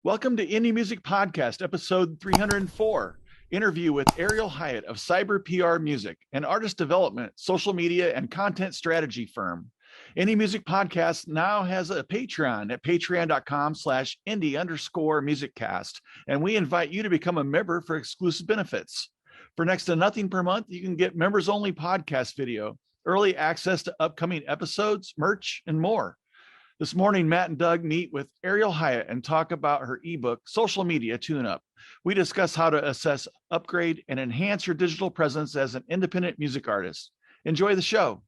Welcome to Indie Music Podcast, episode 304. Interview with Ariel Hyatt of Cyber PR Music, an artist development, social media, and content strategy firm. Indie Music Podcast now has a Patreon at patreon.com/indie_musiccast, and we invite you to become a member for exclusive benefits. For next to nothing per month, you can get members-only podcast video, early access to upcoming episodes, merch, and more. This morning, Matt and Doug meet with Ariel Hyatt and talk about her ebook, Social Media Tune-Up. We discuss how to assess, upgrade, and enhance your digital presence as an independent music artist. Enjoy the show.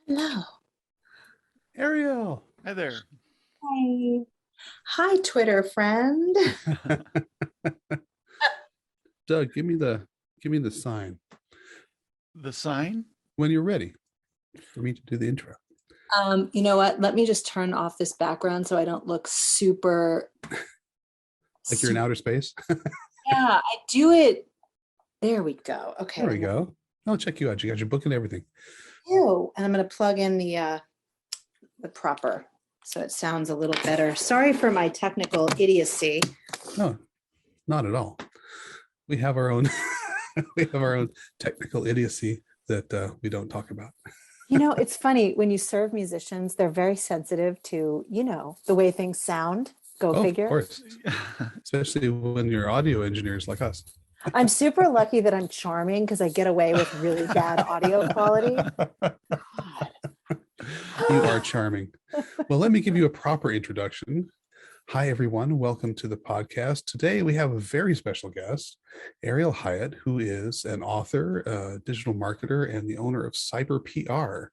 Hello. Ariel. Hi there. Hi. Hi, Twitter friend. Doug, give me the sign. The sign? When you're ready for me to do the intro. You know what? Let me just turn off this background so I don't look super Like you're in outer space? Yeah, I do it. There we go. Okay. There we go. I'll check you out. You got your book and everything. Ew. And I'm going to plug in the proper so it sounds a little better. Sorry for my technical idiocy. No, not at all. We have our own technical idiocy that we don't talk about. You know, it's funny when you serve musicians, they're very sensitive to, the way things sound. Go figure. Of course. Especially when you're audio engineers like us. I'm super lucky that I'm charming because I get away with really bad audio quality. God. You are charming. Well, let me give you a proper introduction. Hi, everyone. Welcome to the podcast. Today, we have a very special guest, Ariel Hyatt, who is an author, a digital marketer, and the owner of Cyber PR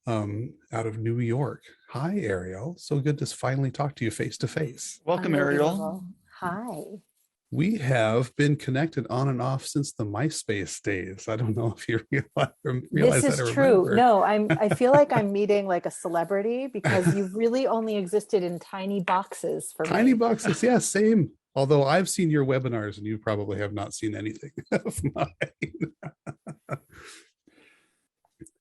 out of New York. Hi, Ariel. So good to finally talk to you face to face. Welcome, Ariel. Hi. We have been connected on and off since the MySpace days. I don't know if you realize this that. Is true. No, I feel like I'm meeting like a celebrity because you've really only existed in tiny boxes for me. Tiny boxes, yeah, same. Although I've seen your webinars and you probably have not seen anything of mine.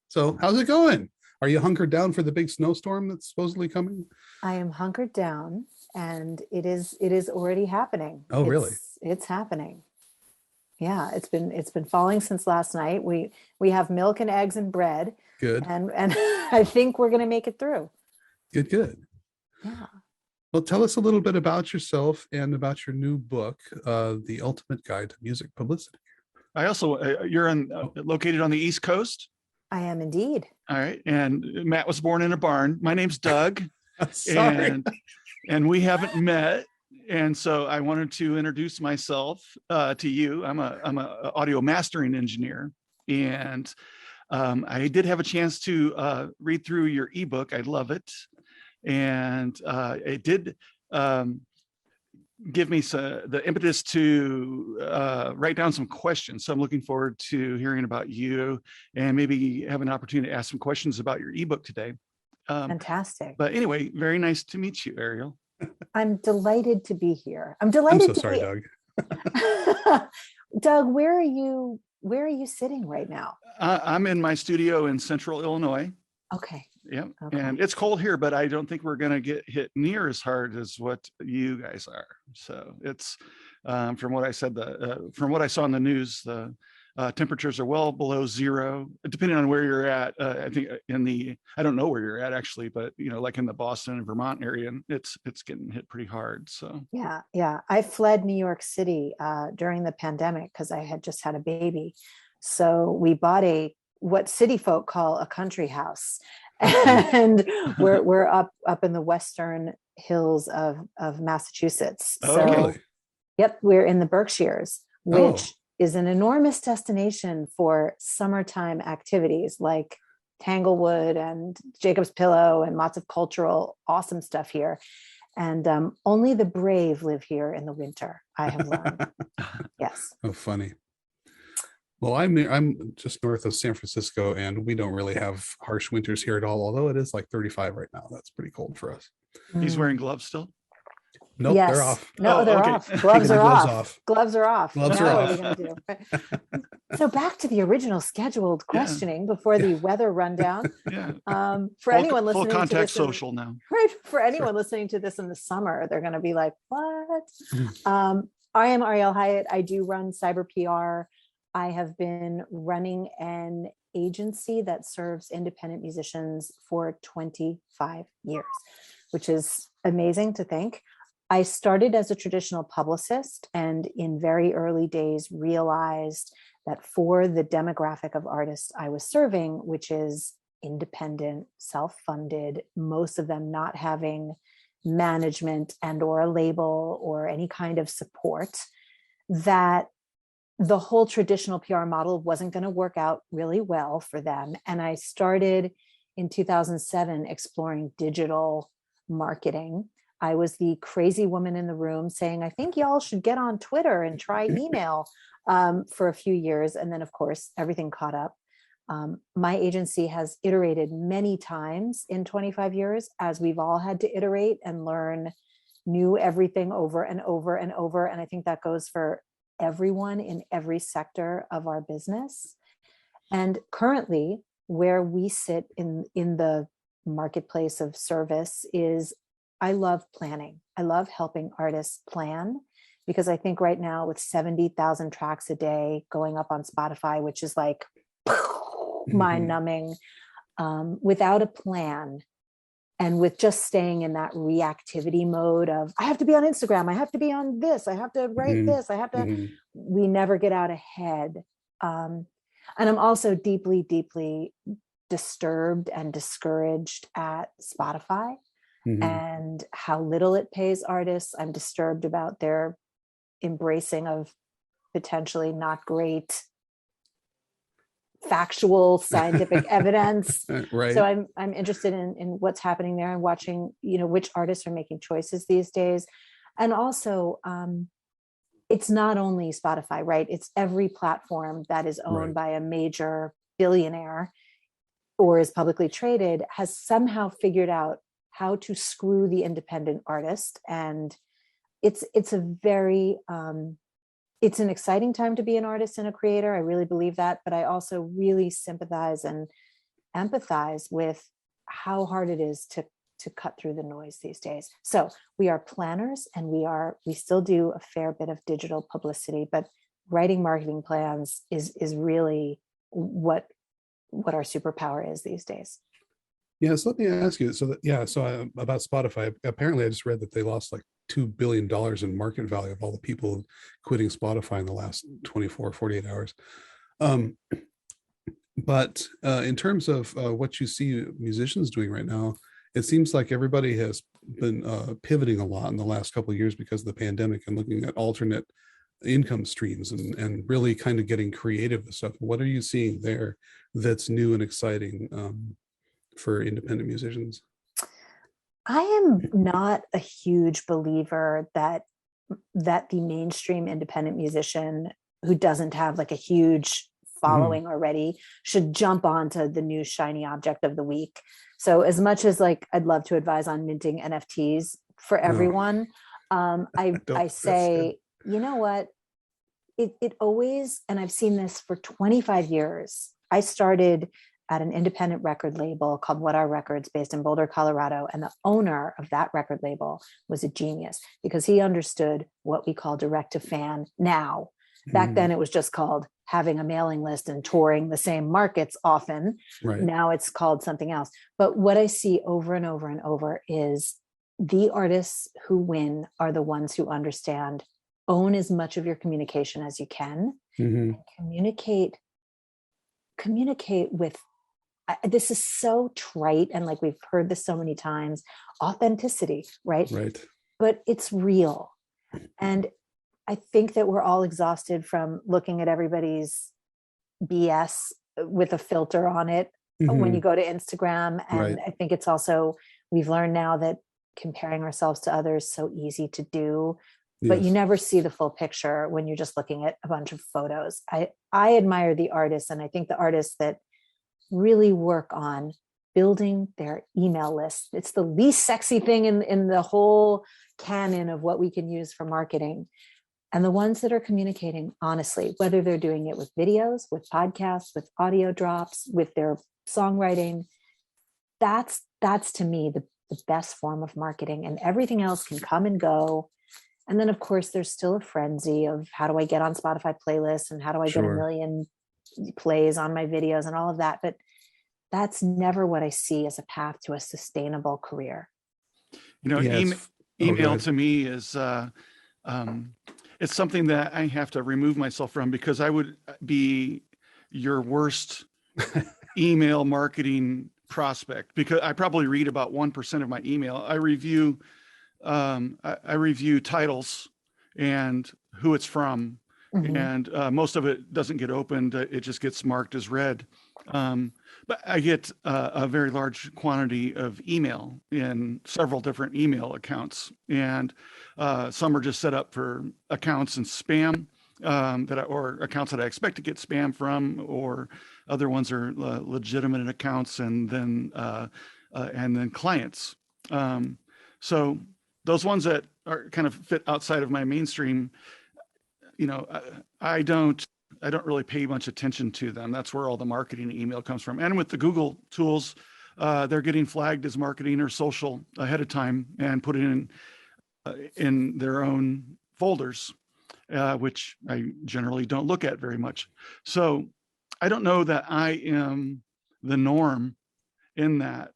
So how's it going? Are you hunkered down for the big snowstorm that's supposedly coming? I am hunkered down. And it is already happening. Oh, really? It's happening. Yeah, it's been falling since last night. We have milk and eggs and bread. Good. And I think we're going to make it through. Good. Yeah. Well, tell us a little bit about yourself and about your new book, The Ultimate Guide to Music Publicity. I also, you're located on the East Coast? I am indeed. All right. And Matt was born in a barn. My name's Doug. Sorry. And we haven't met, and so I wanted to introduce myself to you. I'm a audio mastering engineer, and I did have a chance to read through your ebook. I love it, and it did give me the impetus to write down some questions. So I'm looking forward to hearing about you, and maybe have an opportunity to ask some questions about your ebook today. Fantastic. But anyway, very nice to meet you, Ariel. I'm delighted to be here. I'm delighted. I'm so sorry, Doug. Doug, where are you sitting right now? I'm in my studio in Central Illinois. Okay. Yeah. Okay. And it's cold here, but I don't think we're going to get hit near as hard as what you guys are. So it's from what I said, from what I saw in the news, the temperatures are well below zero, depending on where you're at. I think I don't know where you're at actually, but like in the Boston and Vermont area, and it's getting hit pretty hard. So yeah. I fled New York City during the pandemic because I had just had a baby. So we bought what city folk call a country house, and we're up in the western hills of Massachusetts. So, really? Yep, we're in the Berkshires, which is an enormous destination for summertime activities like Tanglewood and Jacob's Pillow and lots of cultural awesome stuff here. And only the brave live here in the winter, I have learned. Yes. Oh, funny. Well, I'm just north of San Francisco, and we don't really have harsh winters here at all, although it is like 35 right now. That's pretty cold for us. He's wearing gloves still? Nope, Yes. they're off. No, Oh, they're okay. off. Gloves Taking are the gloves off. off. Gloves are off. Gloves Now are what off. are we going to do? So back to the original scheduled Yeah. questioning before the weather rundown. Yeah. For anyone Full listening to contact this, social now. right? For anyone listening to this in the summer, they're going to be like, "What?" I am Ariel Hyatt. I do run cyber PR. I have been running an agency that serves independent musicians for 25 years, which is amazing to think. I started as a traditional publicist and in very early days realized that for the demographic of artists I was serving, which is independent, self-funded, most of them not having management and or a label or any kind of support, that the whole traditional PR model wasn't going to work out really well for them. And I started in 2007 exploring digital marketing. I was the crazy woman in the room saying, I think y'all should get on Twitter and try email for a few years. And then, of course, everything caught up. My agency has iterated many times in 25 years, as we've all had to iterate and learn new everything over and over and over. And I think that goes for everyone in every sector of our business. And currently, where we sit in the marketplace of service is I love planning. I love helping artists plan, because I think right now with 70,000 tracks a day going up on Spotify, which is like mind numbing, without a plan, and with just staying in that reactivity mode of, I have to be on Instagram, I have to be on this, I have to write this, I have to, we never get out ahead. And I'm also deeply, deeply disturbed and discouraged at Spotify and how little it pays artists. I'm disturbed about their embracing of potentially not great factual scientific evidence. Right. So I'm interested in what's happening there and watching, which artists are making choices these days. And also, it's not only Spotify, right? It's every platform that is owned by a major billionaire or is publicly traded has somehow figured out how to screw the independent artist. And it's a very it's an exciting time to be an artist and a creator. I really believe that, but I also really sympathize and empathize with how hard it is to cut through the noise these days. So we are planners, and we still do a fair bit of digital publicity, but writing marketing plans is really what our superpower is these days. Yeah, so let me ask you. So about Spotify. Apparently, I just read that they lost like $2 billion in market value of all the people quitting Spotify in the last 24, 48 hours. But in terms of what you see musicians doing right now, it seems like everybody has been pivoting a lot in the last couple of years because of the pandemic and looking at alternate income streams and really kind of getting creative with stuff. What are you seeing there that's new and exciting for independent musicians? I am not a huge believer that the mainstream independent musician who doesn't have like a huge following already should jump onto the new shiny object of the week. So as much as like I'd love to advise on minting NFTs for everyone, I say, you know what, it always, and I've seen this for 25 years. I started at an independent record label called What Are Records based in Boulder, Colorado. And the owner of that record label was a genius because he understood what we call direct to fan now. Back then it was just called having a mailing list and touring the same markets often. Right. Now it's called something else. But what I see over and over and over is the artists who win are the ones who understand, own as much of your communication as you can, and communicate with, this is so trite and like we've heard this so many times, authenticity, right? But it's real. And I think that we're all exhausted from looking at everybody's BS with a filter on it when you go to Instagram. And I think it's also, we've learned now that comparing ourselves to others is so easy to do, but you never see the full picture when you're just looking at a bunch of photos. I admire the artists, and I think the artists that really work on building their email list. It's the least sexy thing in the whole canon of what we can use for marketing. And the ones that are communicating honestly, whether they're doing it with videos, with podcasts, with audio drops, with their songwriting, that's to me the best form of marketing. And everything else can come and go. And then, of course, there's still a frenzy of how do I get on Spotify playlists and how do I get a million plays on my videos and all of that. But that's never what I see as a path to a sustainable career. Email to me is it's something that I have to remove myself from, because I would be your worst email marketing prospect, because I probably read about 1% of my email. I review titles and who it's from, and most of it doesn't get opened. It just gets marked as read. But I get a very large quantity of email in several different email accounts, and some are just set up for accounts and spam or accounts that I expect to get spam from, or other ones are legitimate accounts, and then clients. So those ones that are kind of fit outside of my mainstream, I don't really pay much attention to them. That's where all the marketing email comes from. And with the Google tools, they're getting flagged as marketing or social ahead of time and put it in their own folders, which I generally don't look at very much. So I don't know that I am the norm in that,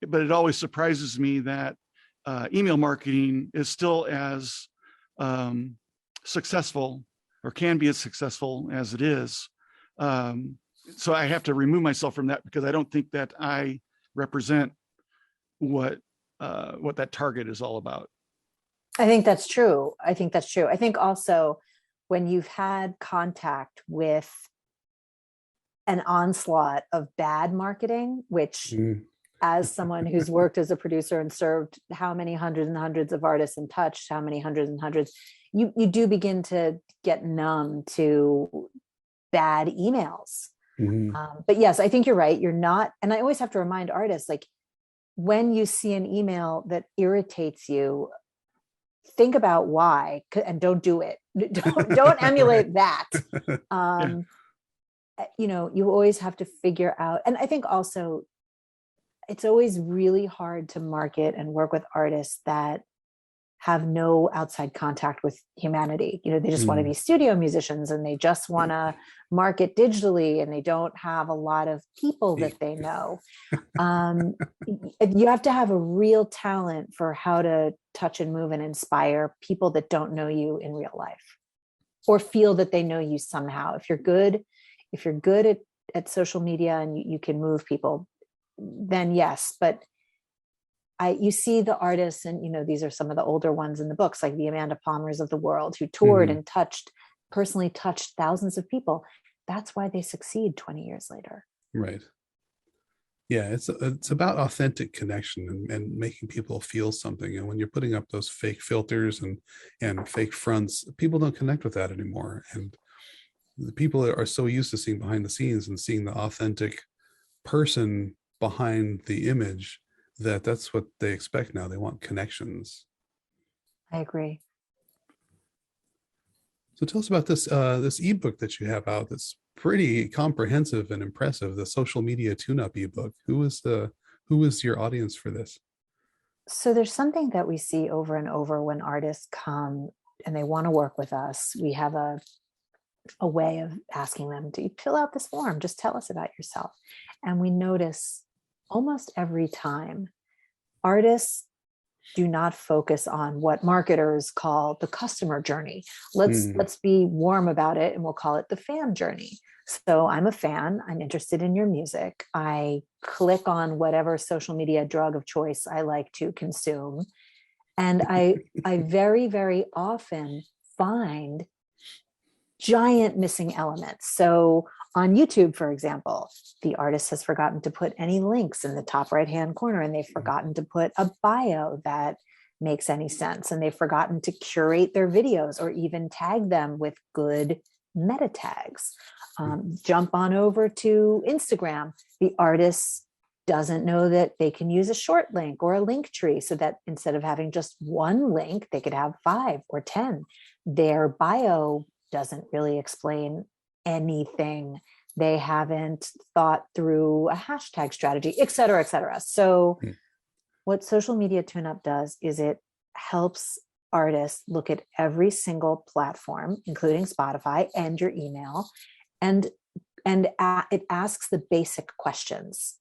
but it always surprises me that email marketing is still as successful, or can be as successful as it is. So I have to remove myself from that, because I don't think that I represent what that target is all about. I think that's true. I think also when you've had contact with an onslaught of bad marketing, which as someone who's worked as a producer and served how many hundreds and hundreds of artists and touched how many hundreds and hundreds, you do begin to get numb to bad emails. But yes, I think you're right. You're not, and I always have to remind artists, like, when you see an email that irritates you, think about why, and don't do it. Don't emulate that. You always have to figure out, and I think also it's always really hard to market and work with artists that have no outside contact with humanity. They just want to be studio musicians, and they just want to market digitally, and they don't have a lot of people that they know. You have to have a real talent for how to touch and move and inspire people that don't know you in real life, or feel that they know you somehow. If you're good at social media and you can move people, then yes. But you see the artists, and these are some of the older ones in the books, like the Amanda Palmers of the world, who toured and personally touched thousands of people. That's why they succeed 20 years later. Right. Yeah, it's about authentic connection and making people feel something. And when you're putting up those fake filters and fake fronts, people don't connect with that anymore. And the people are so used to seeing behind the scenes and seeing the authentic person behind the image, that's what they expect now. They want connections. I agree. So tell us about this ebook that you have out that's pretty comprehensive and impressive, the social media tune-up ebook. Who is your audience for this? So there's something that we see over and over when artists come and they want to work with us. We have a way of asking them to fill out this form. Just tell us about yourself. And we notice almost every time, artists do not focus on what marketers call the customer journey. Let's be warm about it, and we'll call it the fan journey. So I'm a fan. I'm interested in your music. I click on whatever social media drug of choice I like to consume. And I very, very often find giant missing elements. So on YouTube, for example, the artist has forgotten to put any links in the top right-hand corner, and they've forgotten to put a bio that makes any sense. And they've forgotten to curate their videos or even tag them with good meta tags. Jump on over to Instagram. The artist doesn't know that they can use a short link or a link tree, so that instead of having just one link, they could have 5 or 10. Their bio doesn't really explain anything. They haven't thought through a hashtag strategy, et cetera, et cetera. So what Social Media Tune-Up does is it helps artists look at every single platform, including Spotify and your email, and it asks the basic questions.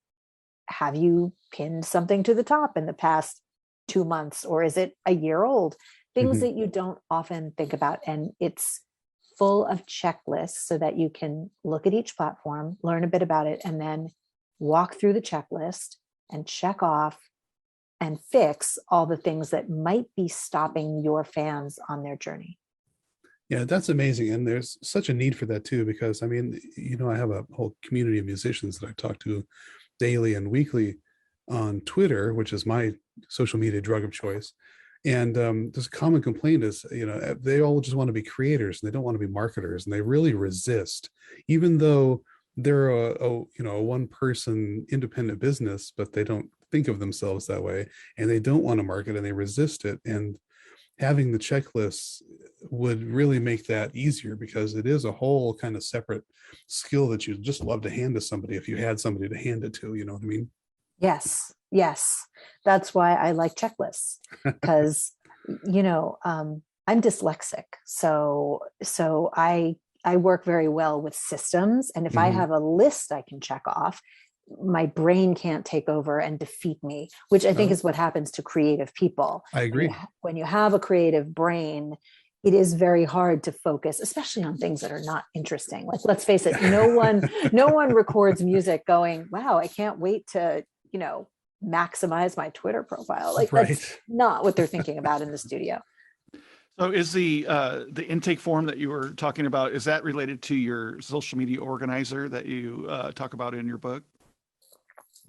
Have you pinned something to the top in the past 2 months, or is it a year old? Things that you don't often think about. And it's full of checklists so that you can look at each platform, learn a bit about it, and then walk through the checklist and check off and fix all the things that might be stopping your fans on their journey. Yeah, that's amazing. And there's such a need for that too, because I mean, I have a whole community of musicians that I talk to daily and weekly on Twitter, which is my social media drug of choice. And this common complaint is, they all just want to be creators and they don't want to be marketers, and they really resist, even though they're a one-person independent business, but they don't think of themselves that way, and they don't want to market and they resist it. And having the checklists would really make that easier, because it is a whole kind of separate skill that you'd just love to hand to somebody if you had somebody to hand it to, you know what I mean? Yes. That's why I like checklists, because, I'm dyslexic. So I work very well with systems. And if I have a list I can check off, my brain can't take over and defeat me, which I think is what happens to creative people. I agree. When you have a creative brain, it is very hard to focus, especially on things that are not interesting. Like, let's face it, no one records music going, wow, I can't wait to, maximize my Twitter profile. Like, that's not what they're thinking about in the studio. So is the intake form that you were talking about, is that related to your social media organizer that you talk about in your book?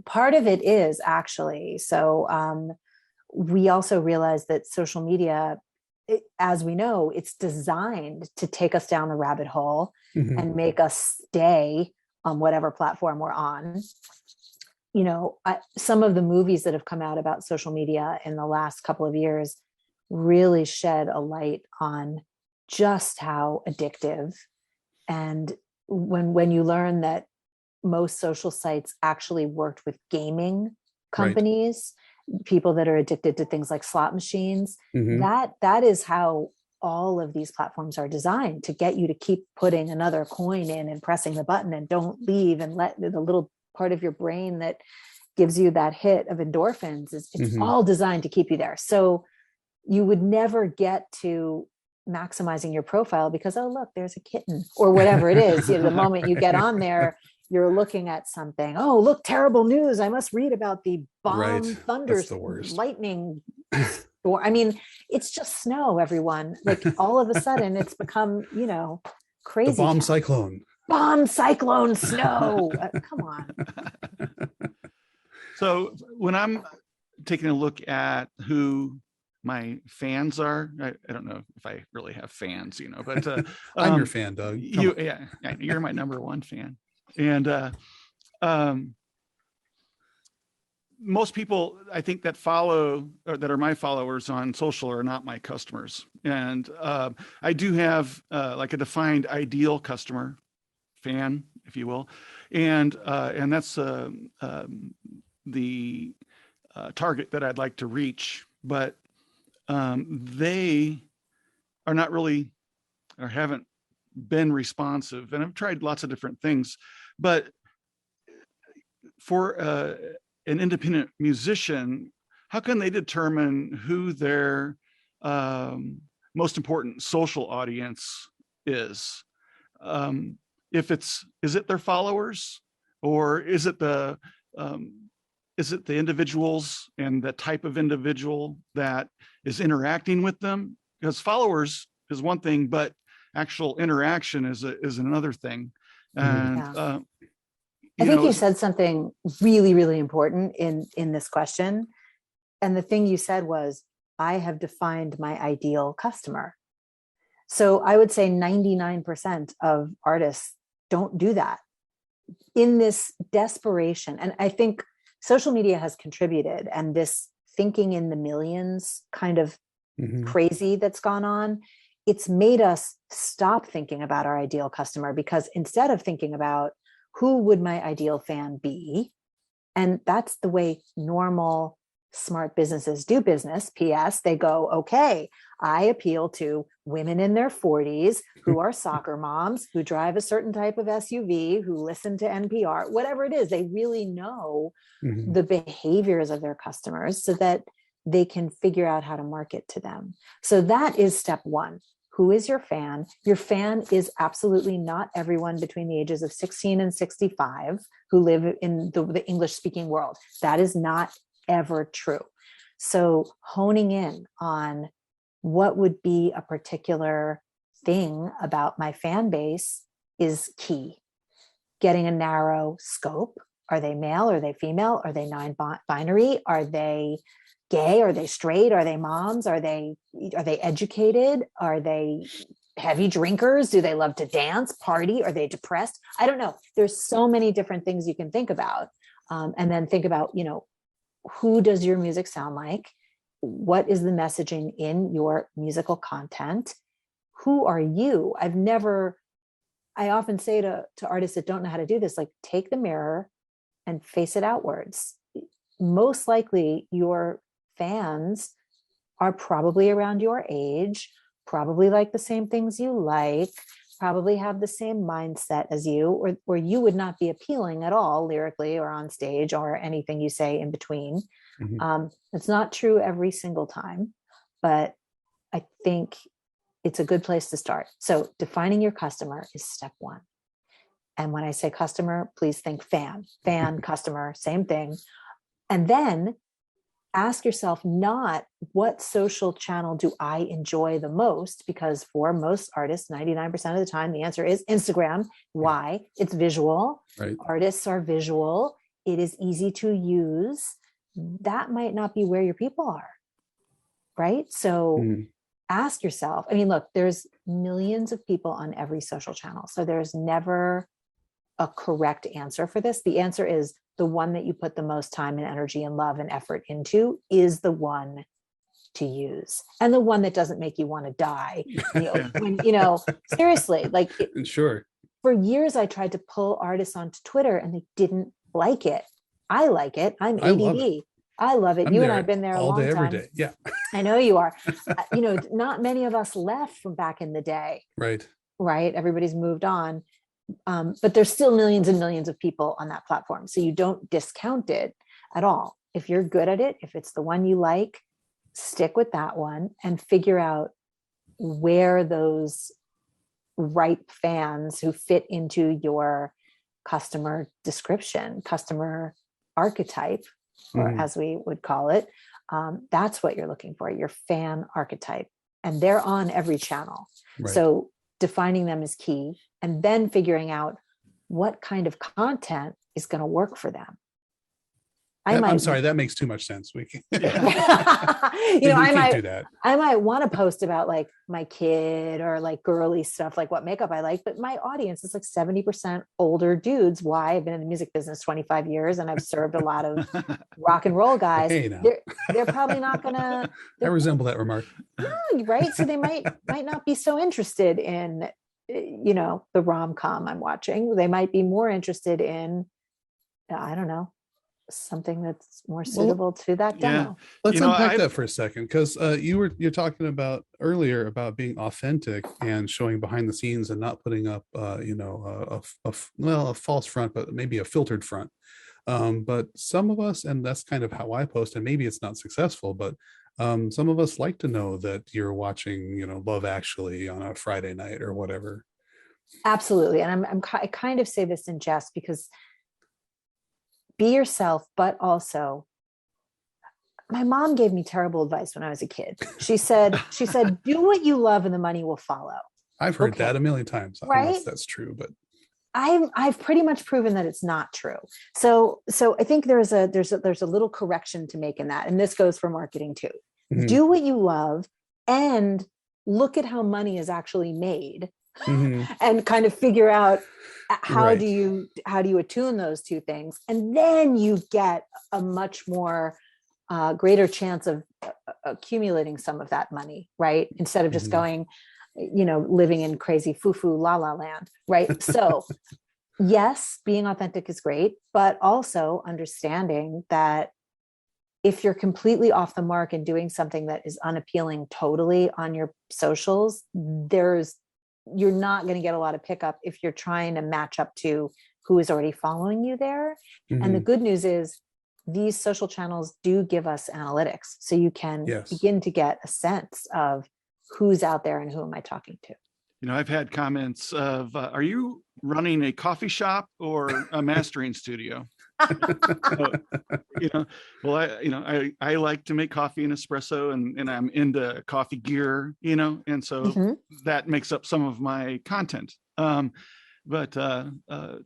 Part of it is, actually. So we also realized that social media, as we know, it's designed to take us down the rabbit hole and make us stay on whatever platform we're on. Some of the movies that have come out about social media in the last couple of years really shed a light on just how addictive. And when you learn that most social sites actually worked with gaming companies, people that are addicted to things like slot machines, that is how all of these platforms are designed, to get you to keep putting another coin in and pressing the button and don't leave, and let the little part of your brain that gives you that hit of endorphins, it's all designed to keep you there. So you would never get to maximizing your profile because, oh, look, there's a kitten or whatever it is. The moment you get on there, you're looking at something. Oh, look, terrible news. I must read about the bomb, thunder, lightning. I mean, it's just snow, everyone. Like, all of a sudden it's become, crazy. The bomb cyclone. Bomb cyclone snow. Come on. So when I'm taking a look at who my fans are, I don't know if I really have fans, but I'm your fan, Doug. You're my number one fan. And most people, I think, that follow or that are my followers on social are not my customers. And I do have like a defined ideal customer, fan, if you will, and that's the target that I'd like to reach. But they are not really, or haven't been responsive. And I've tried lots of different things, but for an independent musician, how can they determine who their most important social audience is? Is it their followers, or is it the individuals and the type of individual that is interacting with them? Because followers is one thing, but actual interaction is another thing. And I think you said something really, really important in this question. And the thing you said was, I have defined my ideal customer. So I would say 99% of artists don't do that in this desperation. And I think social media has contributed, and this thinking in the millions kind of crazy that's gone on, it's made us stop thinking about our ideal customer, because instead of thinking about who would my ideal fan be, and that's the way normal smart businesses do business. P.S. They go, okay, I appeal to women in their 40s who are soccer moms, who drive a certain type of SUV, who listen to NPR, whatever it is. They really know the behaviors of their customers so that they can figure out how to market to them. So that is step one. Who is your fan? Your fan is absolutely not everyone between the ages of 16 and 65 who live in the English-speaking world. That is not ever true. So honing in on what would be a particular thing about my fan base is key. Getting a narrow scope. Are they male? Are they female? Are they non-binary? Are they gay? Are they straight? Are they moms? Are they educated? Are they heavy drinkers? Do they love to dance, party? Are they depressed? I don't know. There's so many different things you can think about. And then think about, who does your music sound like? What is the messaging in your musical content? Who are you? I often say to artists that don't know how to do this, like, take the mirror and face it outwards. Most likely your fans are probably around your age, probably like the same things you like, probably have the same mindset as you, or you would not be appealing at all lyrically or on stage or anything you say in between. It's not true every single time, but I think it's a good place to start. So defining your customer is step one. And when I say customer, please think fan, customer, same thing. And then ask yourself not what social channel do I enjoy the most, because for most artists, 99% of the time, the answer is Instagram. Why? It's visual. Right. Artists are visual. It is easy to use. That might not be where your people are. Right? So ask yourself, look, there's millions of people on every social channel. So there's never a correct answer for this. The answer is the one that you put the most time and energy and love and effort into is the one to use, and the one that doesn't make you want to die. Seriously, like, sure. For years, I tried to pull artists onto Twitter and they didn't like it. I like it. I'm ADD. I love it. You and I have been there a long time. Every day. Yeah. I know you are. Not many of us left from back in the day. Right. Everybody's moved on. But there's still millions and millions of people on that platform. So you don't discount it at all. If you're good at it, if it's the one you like, stick with that one and figure out where those ripe fans who fit into your customer description, customer archetype, or as we would call it, that's what you're looking for, your fan archetype. And they're on every channel. Right. So defining them is key. And then figuring out what kind of content is going to work for them. I'm sorry, that makes too much sense. We can, I might do that. I might want to post about like my kid or like girly stuff, like what makeup I like, but my audience is like 70% older dudes. Why? I've been in the music business 25 years and I've served a lot of rock and roll guys. Hey, they're probably not gonna. I resemble that remark. Right. So they might not be so interested in, the rom-com I'm watching. They might be more interested in, I don't know, something that's more suitable to that demo. Let's unpack that for a second, because you're talking about earlier about being authentic and showing behind the scenes and not putting up a false front, but maybe a filtered front. But some of us, and that's kind of how I post, and maybe it's not successful, but some of us like to know that you're watching, Love Actually on a Friday night or whatever. Absolutely. And I kind of say this in jest, because be yourself, but also my mom gave me terrible advice when I was a kid. She said, do what you love and the money will follow. I've heard that a million times. Right? I don't know if that's true, but I've pretty much proven that it's not true. So I think there's a little correction to make in that. And this goes for marketing too. Do what you love and look at how money is actually made and kind of figure out how Right. do you attune those two things, and then you get a much more greater chance of accumulating some of that money, right? Instead of just going, living in crazy foo-foo la la land, right? So yes, being authentic is great, but also understanding that if you're completely off the mark and doing something that is unappealing totally on your socials, you're not going to get a lot of pickup if you're trying to match up to who is already following you there. And the good news is these social channels do give us analytics. So you can begin to get a sense of who's out there and who am I talking to. I've had comments of, are you running a coffee shop or a mastering studio? I like to make coffee and espresso, and I'm into coffee gear, and so that makes up some of my content. But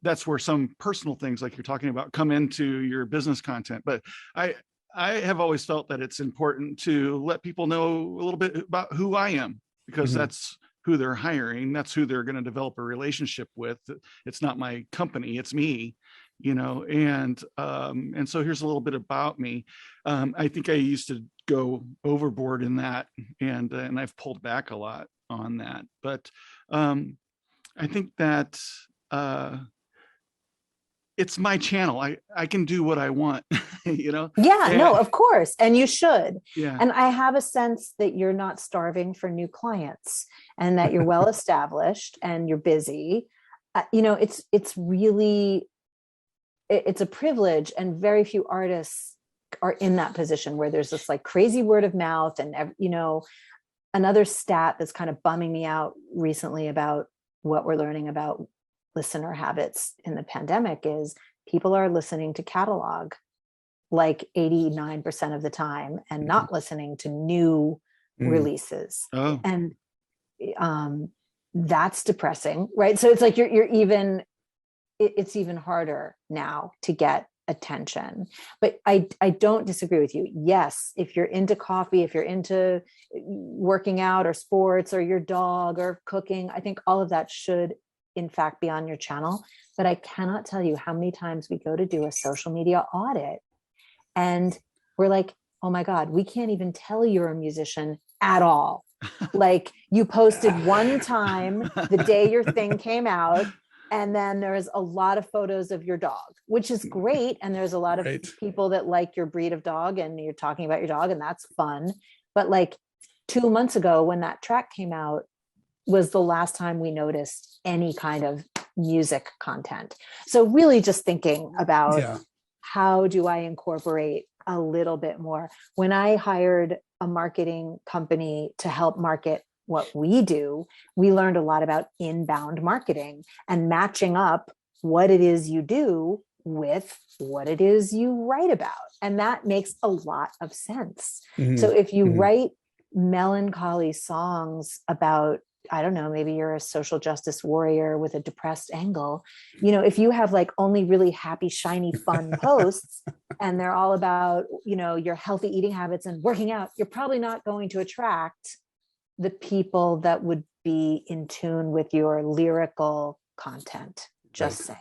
that's where some personal things like you're talking about come into your business content. But I have always felt that it's important to let people know a little bit about who I am, because that's who they're hiring. That's who they're going to develop a relationship with. It's not my company, it's me, and so here's a little bit about me. I think I used to go overboard in that, and I've pulled back a lot on that. But I think that it's my channel. I can do what I want, No, of course. And you should. Yeah. And I have a sense that you're not starving for new clients and that you're well established and you're busy. It's really, it's a privilege, and very few artists are in that position where there's this like crazy word of mouth. And, another stat that's kind of bumming me out recently about what we're learning about listener habits in the pandemic is people are listening to catalog like 89% of the time and not listening to new releases. Oh. And that's depressing, right? So it's like it's even harder now to get attention. But I don't disagree with you. Yes, if you're into coffee, if you're into working out or sports or your dog or cooking, I think all of that should in fact be on your channel. But I cannot tell you how many times we go to do a social media audit and we're like, oh my God, we can't even tell you're a musician at all. Like you posted one time the day your thing came out, and then there's a lot of photos of your dog, which is great. And there's a lot of people that like your breed of dog and you're talking about your dog, and that's fun. But like 2 months ago when that track came out was the last time we noticed any kind of music content. So really just thinking about how do I incorporate a little bit more? When I hired a marketing company to help market what we do, we learned a lot about inbound marketing and matching up what it is you do with what it is you write about. And that makes a lot of sense. So if you write melancholy songs about, I don't know, maybe you're a social justice warrior with a depressed angle, if you have like only really happy, shiny, fun posts and they're all about, your healthy eating habits and working out, you're probably not going to attract the people that would be in tune with your lyrical content. Just saying.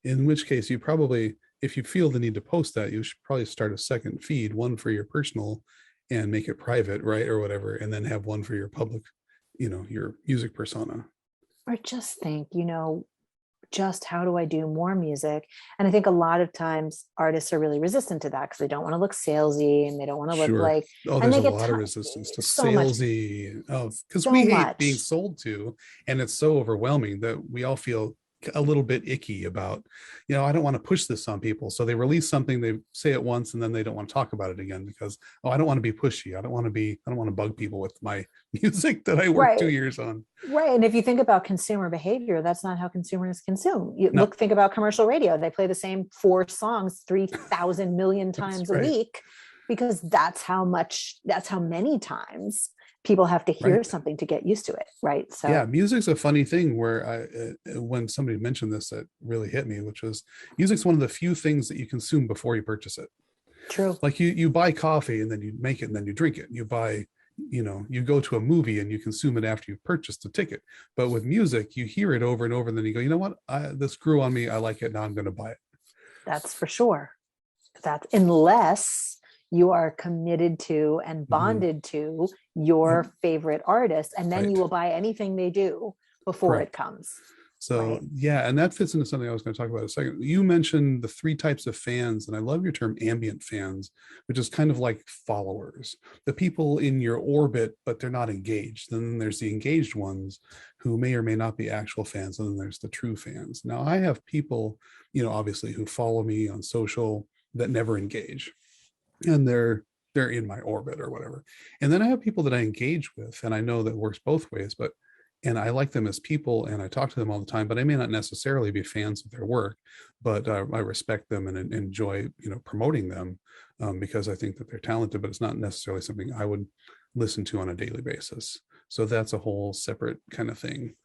In which case you probably, if you feel the need to post that, you should probably start a second feed, one for your personal and make it private, right? Or whatever. And then have one for your public, your music persona. Or just think, just how do I do more music? And I think a lot of times artists are really resistant to that because they don't want to look salesy and they don't want to look like, there's a lot of resistance to salesy, because we hate being sold to, and it's so overwhelming that we all feel a little bit icky about, I don't want to push this on people. So they release something, they say it once, and then they don't want to talk about it again because, I don't want to be pushy. I don't want to bug people with my music that I worked 2 years on. Right. And if you think about consumer behavior, that's not how consumers consume. Think about commercial radio. They play the same 4 songs 3,000 million times a week because that's how many times people have to hear something to get used to it. Right. So yeah, music's a funny thing where when somebody mentioned this, that really hit me, which was music's one of the few things that you consume before you purchase it. True. Like you buy coffee and then you make it and then you drink it. You buy you go to a movie and you consume it after you've purchased the ticket. But with music, you hear it over and over, and then you go, you know what, this grew on me, I like it, now I'm going to buy it. That's for sure. That unless you are committed to and bonded to your favorite artist, and then you will buy anything they do before it comes. So yeah, and that fits into something I was going to talk about in a second. You mentioned the 3 types of fans, and I love your term ambient fans, which is kind of like followers, the people in your orbit, but they're not engaged. Then there's the engaged ones who may or may not be actual fans, and then there's the true fans. Now I have people, obviously, who follow me on social that never engage, and they're in my orbit or whatever. And then I have people that I engage with, and I know that works both ways, and I like them as people, and I talk to them all the time, but I may not necessarily be fans of their work, but I respect them and enjoy, promoting them because I think that they're talented, but it's not necessarily something I would listen to on a daily basis. So that's a whole separate kind of thing.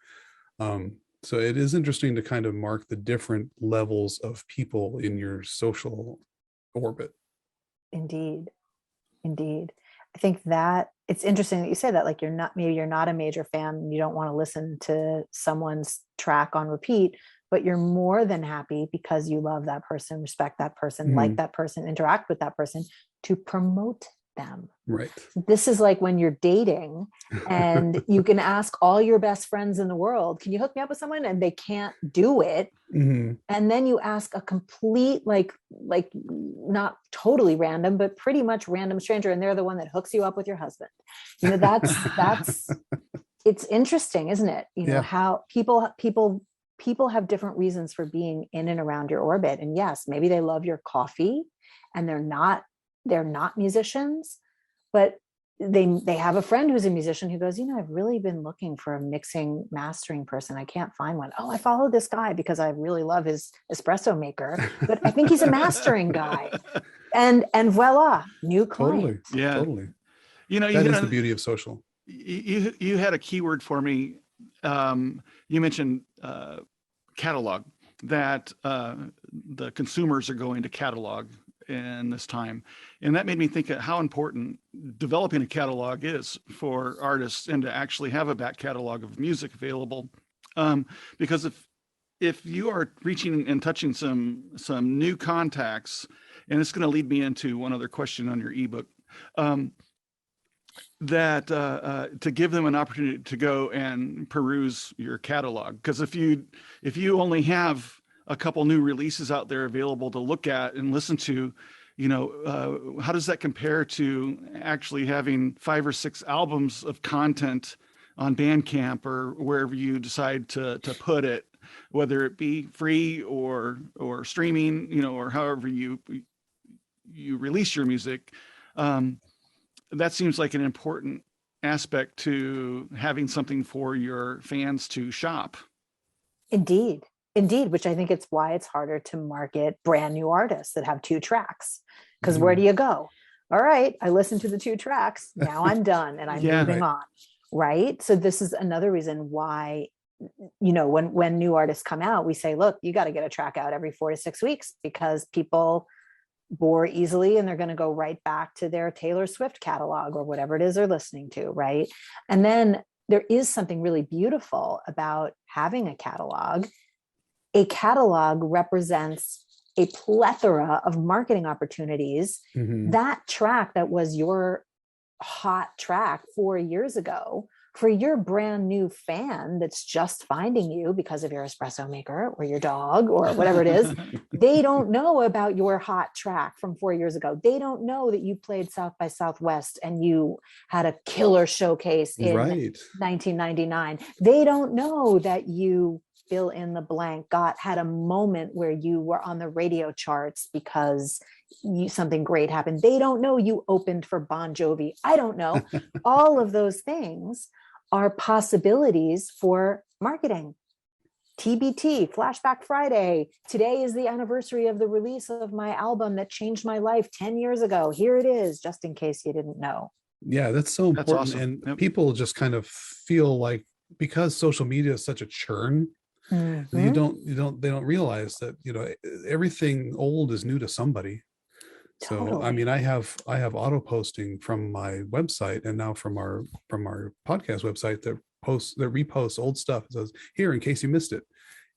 So it is interesting to kind of mark the different levels of people in your social orbit. Indeed. I think that it's interesting that you say that, like, you're not a major fan, you don't want to listen to someone's track on repeat, but you're more than happy because you love that person, respect that person, like that person, interact with that person, to promote them. Right. This is like when you're dating and you can ask all your best friends in the world, can you hook me up with someone? And they can't do it. And then you ask a complete, like not totally random, but pretty much random stranger, and they're the one that hooks you up with your husband. That's it's interesting, isn't it? How people have different reasons for being in and around your orbit. And yes, maybe they love your coffee and they're not musicians, but they have a friend who's a musician who goes, I've really been looking for a mixing mastering person. I can't find one. Oh, I follow this guy because I really love his espresso maker, but I think he's a mastering guy. And voila, new client. Totally. That is the beauty of social. You had a keyword for me. You mentioned catalog, that the consumers are going to catalog in this time. And that made me think of how important developing a catalog is for artists, and to actually have a back catalog of music available. Because if you are reaching and touching some new contacts, and it's going to lead me into one other question on your ebook, that to give them an opportunity to go and peruse your catalog. Because if you only have a couple new releases out there available to look at and listen to, how does that compare to actually having 5 or 6 albums of content on Bandcamp or wherever you decide to put it, whether it be free or streaming, or however you release your music? That seems like an important aspect to having something for your fans to shop. Indeed, which I think it's why it's harder to market brand new artists that have 2 tracks. Because where do you go? All right, I listened to the 2 tracks. Now I'm done and I'm moving on. Right. So this is another reason why, when new artists come out, we say, look, you got to get a track out every 4 to 6 weeks, because people bore easily and they're going to go right back to their Taylor Swift catalog or whatever it is they're listening to. Right. And then there is something really beautiful about having a catalog. A catalog represents a plethora of marketing opportunities. That track that was your hot track 4 years ago, for your brand new fan that's just finding you because of your espresso maker or your dog or whatever it is, they don't know about your hot track from 4 years ago. They don't know that you played South by Southwest and you had a killer showcase in 1999. They don't know that you, fill in the blank, had a moment where you were on the radio charts because something great happened. They don't know you opened for Bon Jovi. I don't know. All of those things are possibilities for marketing. TBT, Flashback Friday. Today is the anniversary of the release of my album that changed my life 10 years ago. Here it is, just in case you didn't know. Yeah, that's so important. That's awesome. And people just kind of feel like, because social media is such a churn, they don't realize that, everything old is new to somebody. So I Totally. mean, I have auto posting from my website and now from our podcast website that reposts old stuff. It says here in case you missed it.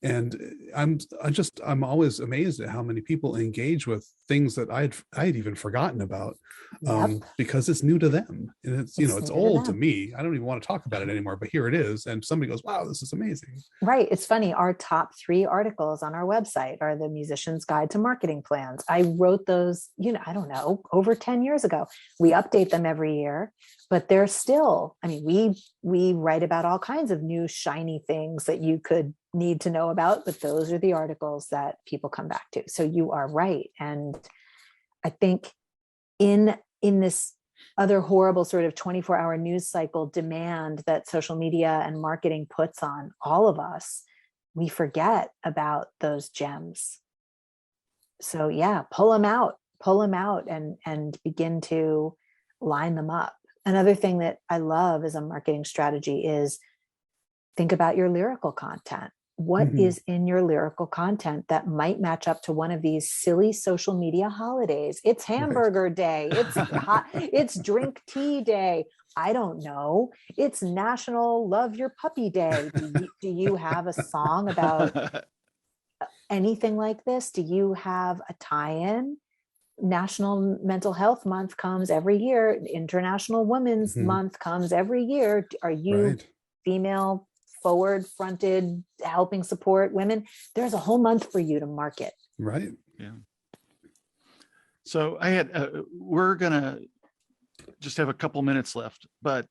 And I'm always amazed at how many people engage with things that I'd even forgotten about, Yep. because it's new to them, and it's It's it's new to old to them. me. I don't even want to talk about it anymore, but here it is, and somebody goes, "Wow, this is amazing." Right. It's funny. Our top 3 articles on our website are the Musician's Guide to Marketing Plans. I wrote those, I don't know, over 10 years ago. We update them every year, but they're still, I mean, we write about all kinds of new shiny things that you could need to know about, but those are the articles that people come back to. So you are right. And I think in this other horrible sort of 24-hour news cycle demand that social media and marketing puts on all of us, we forget about those gems. So yeah, pull them out and begin to line them up. Another thing that I love as a marketing strategy is think about your lyrical content. What Mhm. is in your lyrical content that might match up to one of these silly social media holidays? It's hamburger day. It's hot. It's drink tea day. I don't know. It's National Love Your Puppy Day. Do you have a song about anything like this? Do you have a tie-in? National Mental Health Month comes every year. International Women's Mhm. Month comes every year. Are you Right. female forward fronted, helping support women? There's a whole month for you to market. Right. Yeah. So we're going to just have a couple minutes left, but